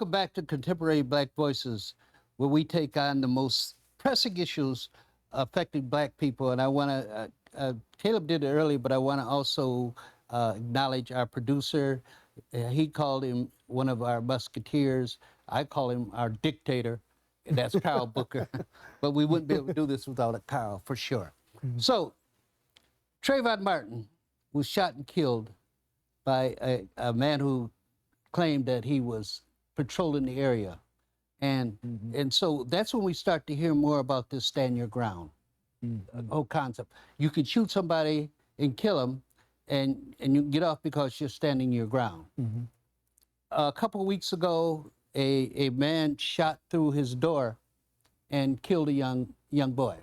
Welcome back to Contemporary Black Voices, where we take on the most pressing issues affecting Black people. And I want to, Caleb did it earlier, but I want to also acknowledge our producer. He called him one of our musketeers. I call him our dictator, and that's Carl Booker. But we wouldn't be able to do this without a Carl, for sure. So, Trayvon Martin was shot and killed by a man who claimed that he was patrolling the area. And so that's when we start to hear more about this stand your ground whole concept. You could shoot somebody and kill them, and you get off because you're standing your ground. A couple of weeks ago, a man shot through his door and killed a young boy.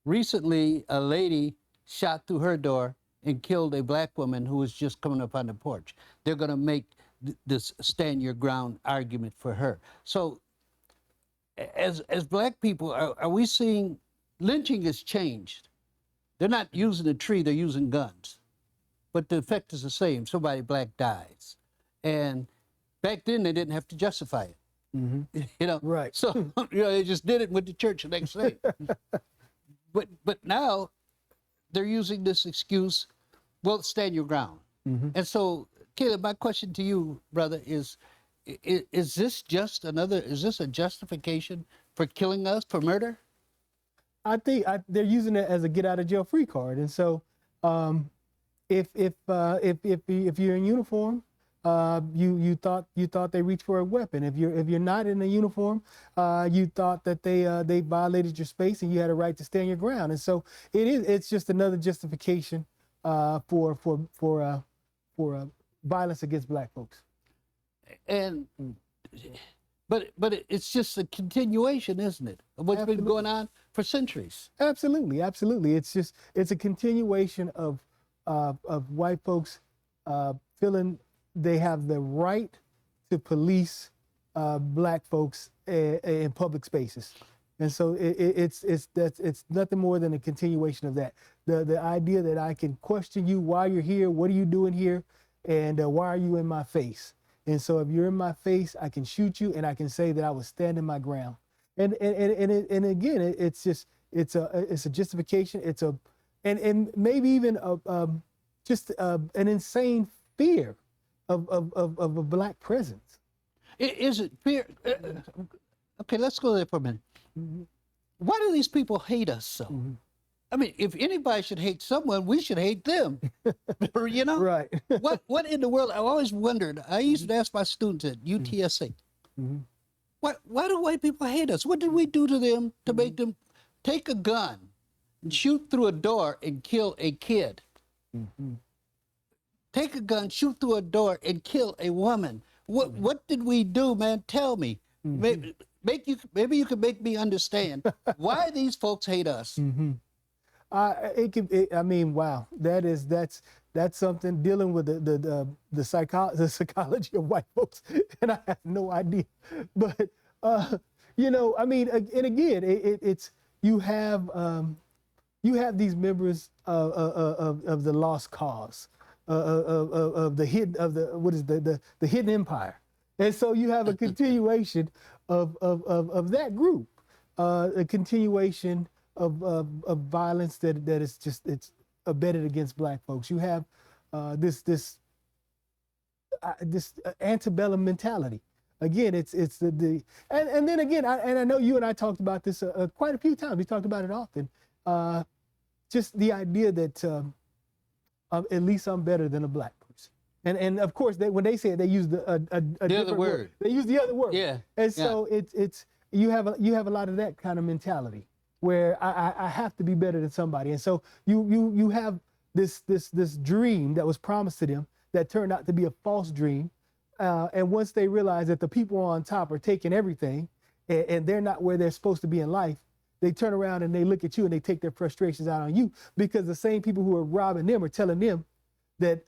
Recently, a lady shot through her door and killed a Black woman who was just coming up on the porch. They're going to make this stand your ground argument for her. So as Black people, are we seeing lynching has changed? They're not using a tree, they're using guns. But the effect is the same. Somebody Black dies. And back then, they didn't have to justify it. You know, Right. So you know, they just did it with the church the next day. But now they're using this excuse, well, stand your ground. And so, Caleb, my question to you, brother, is this just is this a justification for killing us, for murder? I think they're using it as a get out of jail free card. And so, if you're in uniform, you thought they reached for a weapon. If you're not in a uniform, you thought that they violated your space and you had a right to stand your ground. And so it's just another justification for violence against Black folks. And but it's just a continuation, isn't it, of what's been going on for centuries? Absolutely. It's a continuation of white folks feeling they have the right to police Black folks in public spaces. And so it's nothing more than a continuation of that. The idea that I can question you why you're here, what are you doing here, and why are you in my face? And so if you're in my face, I can shoot you, and I can say that I was standing my ground. And again, it's a justification. And maybe even just an insane fear of a Black presence. Is it fear? Okay, let's go there for a minute. Why do these people hate us so? I mean, if anybody should hate someone, we should hate them. You know? Right. What in the world? I always wondered. I used to ask my students at UTSA, why do white people hate us? What did we do to them to make them take a gun and shoot through a door and kill a kid? Take a gun, shoot through a door, and kill a woman. What did we do, man? Tell me. Maybe you could make me understand why these folks hate us. I mean, wow, that's something dealing with the psychology of white folks, and I have no idea. But you know, I mean, and again, it's you have these members of the lost cause, of the hidden empire, and so you have a continuation of that group, a continuation of violence that is just it's abetted against Black folks. You have this antebellum mentality. Again, it's the and then again, I know you and I talked about this quite a few times. We talked about it often. Just the idea that at least I'm better than a Black person. And of course, when they say it, they use the other word. They use the other word. Yeah. And so it's you have a lot of that kind of mentality where I have to be better than somebody. And so you have this dream that was promised to them that turned out to be a false dream. And once they realize that the people on top are taking everything and they're not where they're supposed to be in life, they turn around and they look at you and they take their frustrations out on you, because the same people who are robbing them are telling them that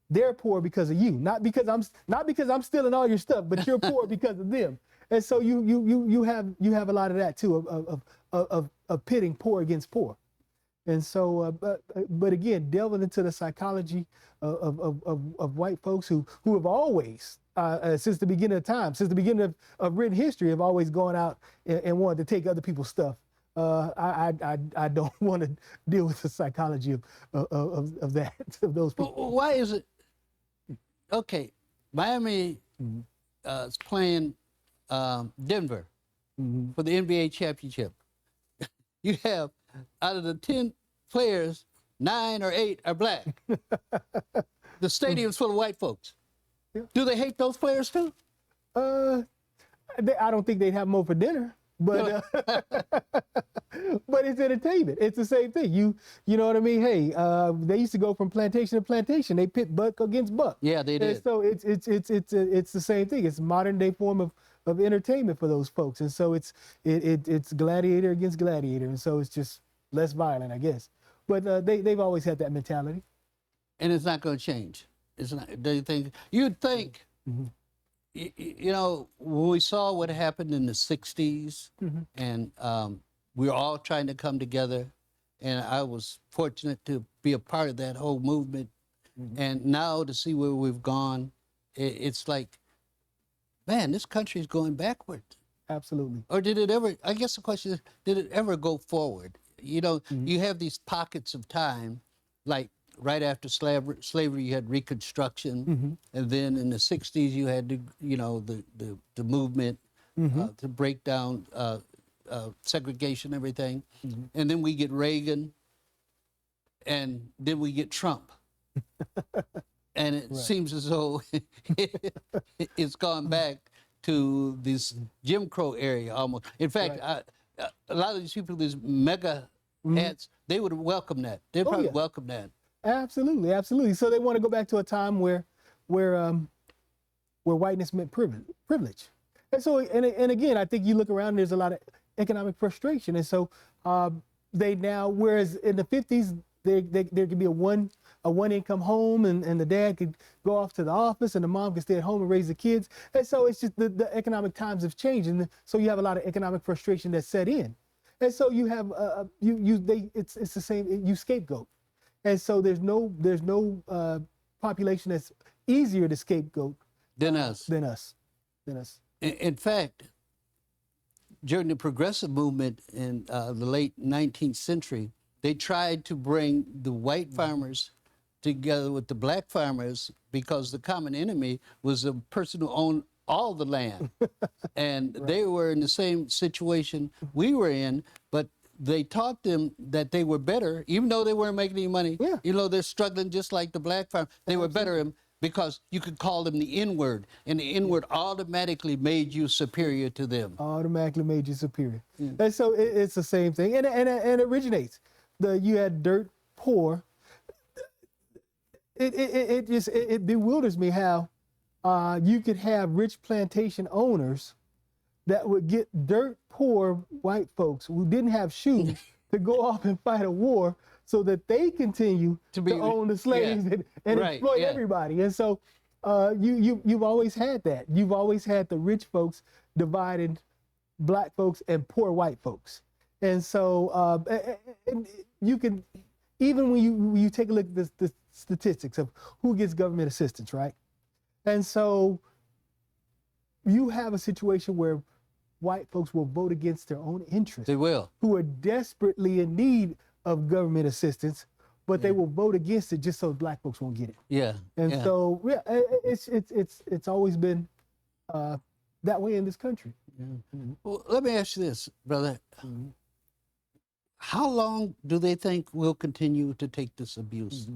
they're poor because of you, not because I'm stealing all your stuff, but you're poor because of them. And so you have a lot of that too, of pitting poor against poor. And so, but again, delving into the psychology of white folks who have always, since the beginning of time, since the beginning of written history, have always gone out and wanted to take other people's stuff. I don't want to deal with the psychology of that, of those people. Why is it? Okay, Miami is playing Denver for the NBA championship. You have, out of the 10 players, 9 or 8 are black. The stadium's full of white folks. Yeah. Do they hate those players too? I don't think they'd have more for dinner, but but it's entertainment. It's the same thing. You know what I mean? Hey, they used to go from plantation to plantation. They pit buck against buck. Yeah, they did. And so it's the same thing. It's a modern day form of entertainment for those folks. And so it's gladiator against gladiator. And so it's just less violent, I guess. But they've always had that mentality. And it's not going to change. It's not. Do you think? You'd think. You know, when we saw what happened in the '60s, and we were all trying to come together, and I was fortunate to be a part of that whole movement. And now to see where we've gone, it's like, man, this country is going backward. Absolutely. Or did it ever? I guess the question is, did it ever go forward? You know, you have these pockets of time, like right after slavery, you had Reconstruction, and then in the '60s you had the movement to break down segregation, everything, and then we get Reagan, and then we get Trump, and it seems as though it's gone back to this Jim Crow area almost. In fact, a lot of these people, these mega hats, they would welcome that. They'd probably welcome that. Absolutely, absolutely. So they want to go back to a time where whiteness meant privilege. And so, and again, I think you look around, there's a lot of economic frustration. And so they now, whereas in the '50s, there could be a one income home, and the dad could go off to the office, and the mom could stay at home and raise the kids. And so it's just the economic times have changed, and so you have a lot of economic frustration that's set in. And so you have it's the same. You scapegoat. And so there's no population that's easier to scapegoat than us. In fact, during the progressive movement in the late 19th century, they tried to bring the white farmers together with the black farmers because the common enemy was the person who owned all the land. And they were in the same situation we were in, but they taught them that they were better, even though they weren't making any money. Yeah. You know, they're struggling just like the black farm. They were better because you could call them the N-word, and the N-word automatically made you superior to them. Automatically made you superior. And so it's the same thing, and it originates. You had dirt poor. It bewilders me how you could have rich plantation owners that would get dirt poor white folks who didn't have shoes to go off and fight a war so that they continue to own the slaves and exploit everybody. And so you've always had that. You've always had the rich folks dividing black folks and poor white folks. And so you can, even when you take a look at the statistics of who gets government assistance, right? And so you have a situation where white folks will vote against their own interests. They will. Who are desperately in need of government assistance, but they will vote against it just so black folks won't get it. Yeah. And so it's always been that way in this country. Well, let me ask you this, brother. How long do they think we'll continue to take this abuse?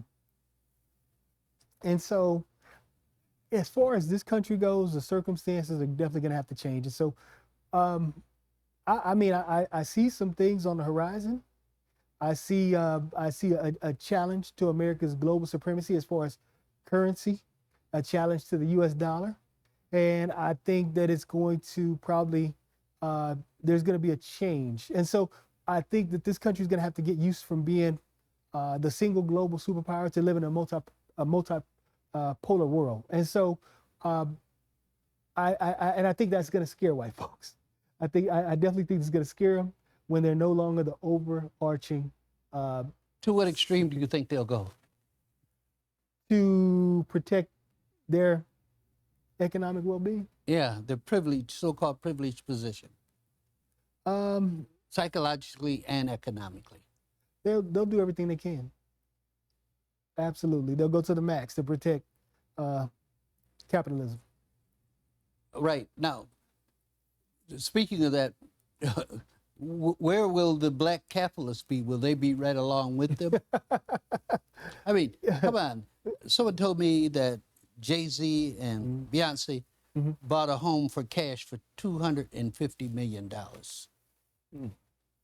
And so, as far as this country goes, the circumstances are definitely going to have to change. And so, I see some things on the horizon. I see a challenge to America's global supremacy as far as currency, a challenge to the U.S. dollar, and I think that it's going to probably there's going to be a change. And so I think that this country is going to have to get used from being the single global superpower to live in a multipolar world. And so I think that's going to scare white folks. I definitely think it's going to scare them when they're no longer the overarching To what extreme do you think they'll go? To protect their economic well-being. Yeah, their privileged, so-called privileged position, Um, psychologically and economically. they'll do everything they can. Absolutely, they'll go to the max to protect capitalism. Right. Now, speaking of that, where will the black capitalists be? Will they be right along with them? I mean, come on. Someone told me that Jay-Z and Beyonce bought a home for cash for $250 million.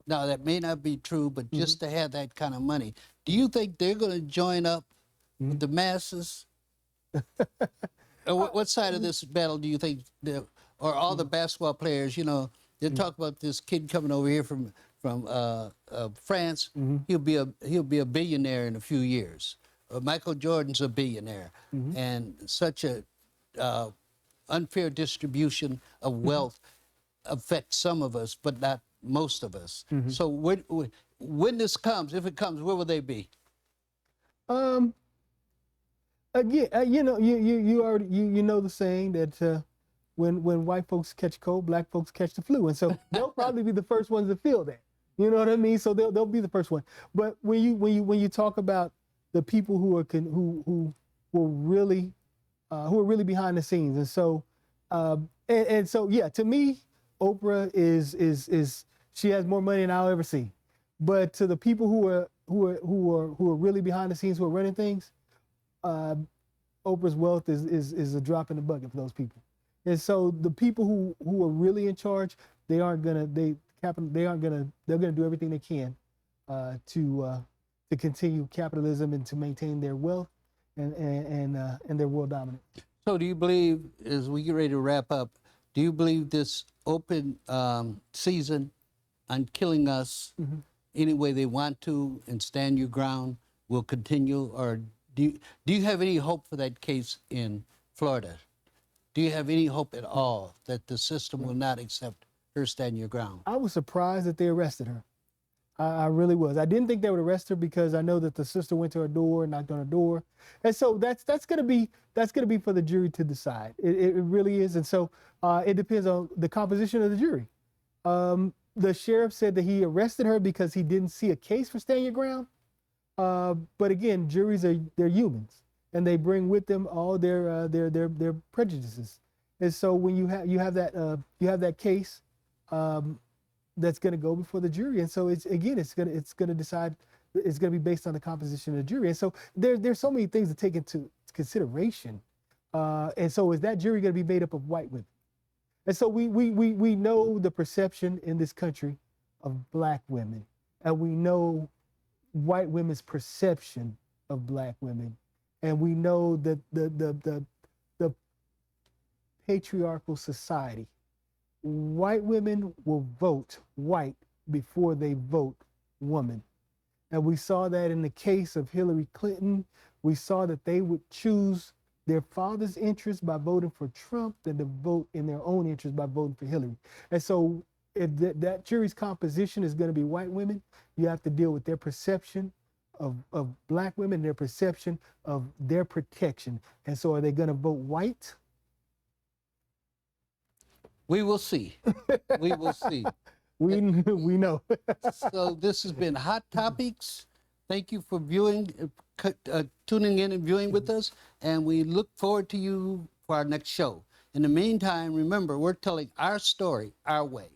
Now, that may not be true, but just to have that kind of money, do you think they're going to join up with the masses? Or what side of this battle do you think, or all the basketball players, you know, they talk about this kid coming over here from France. He'll be a billionaire in a few years. Michael Jordan's a billionaire, and such a unfair distribution of wealth affects some of us, but not most of us. So when this comes, if it comes, where will they be? Again, you know, you already know the saying that when white folks catch a cold, black folks catch the flu, and so they'll probably be the first ones to feel that. You know what I mean? So they'll be the first one. But when you talk about the people who are really behind the scenes, and so and so yeah, to me, Oprah is she has more money than I'll ever see. But to the people who are really behind the scenes, who are running things, Oprah's wealth is a drop in the bucket for those people. And so the people who are really in charge, they're gonna do everything they can to continue capitalism and to maintain their wealth and their world dominance. So do you believe, as we get ready to wrap up, do you believe this open season on killing us any way they want to and stand your ground will continue? Or do you have any hope for that case in Florida? Do you have any hope at all that the system will not accept her stand your ground? I was surprised that they arrested her. I really was. I didn't think they would arrest her because I know that the sister went to her door and knocked on her door, and so that's gonna be for the jury to decide. It really is, and so it depends on the composition of the jury. The sheriff said that he arrested her because he didn't see a case for stand your ground. But again, juries they're humans, and they bring with them all their prejudices. And so when you have that case that's going to go before the jury, and so it's going to decide. It's going to be based on the composition of the jury. And so there's so many things to take into consideration. And so is that jury going to be made up of white women? And so we know the perception in this country of black women, and we know white women's perception of black women, and we know that the patriarchal society, white women will vote white before they vote woman. And we saw that in the case of Hillary Clinton. We saw that they would choose their father's interest by voting for Trump than to vote in their own interest by voting for Hillary. And so if that jury's composition is going to be white women, you have to deal with their perception of black women, their perception of their protection. And so are they going to vote white? We will see. We will see. We know. So this has been Hot Topics. Thank you for tuning in and viewing with us, and we look forward to you for our next show. In the meantime, remember, we're telling our story our way.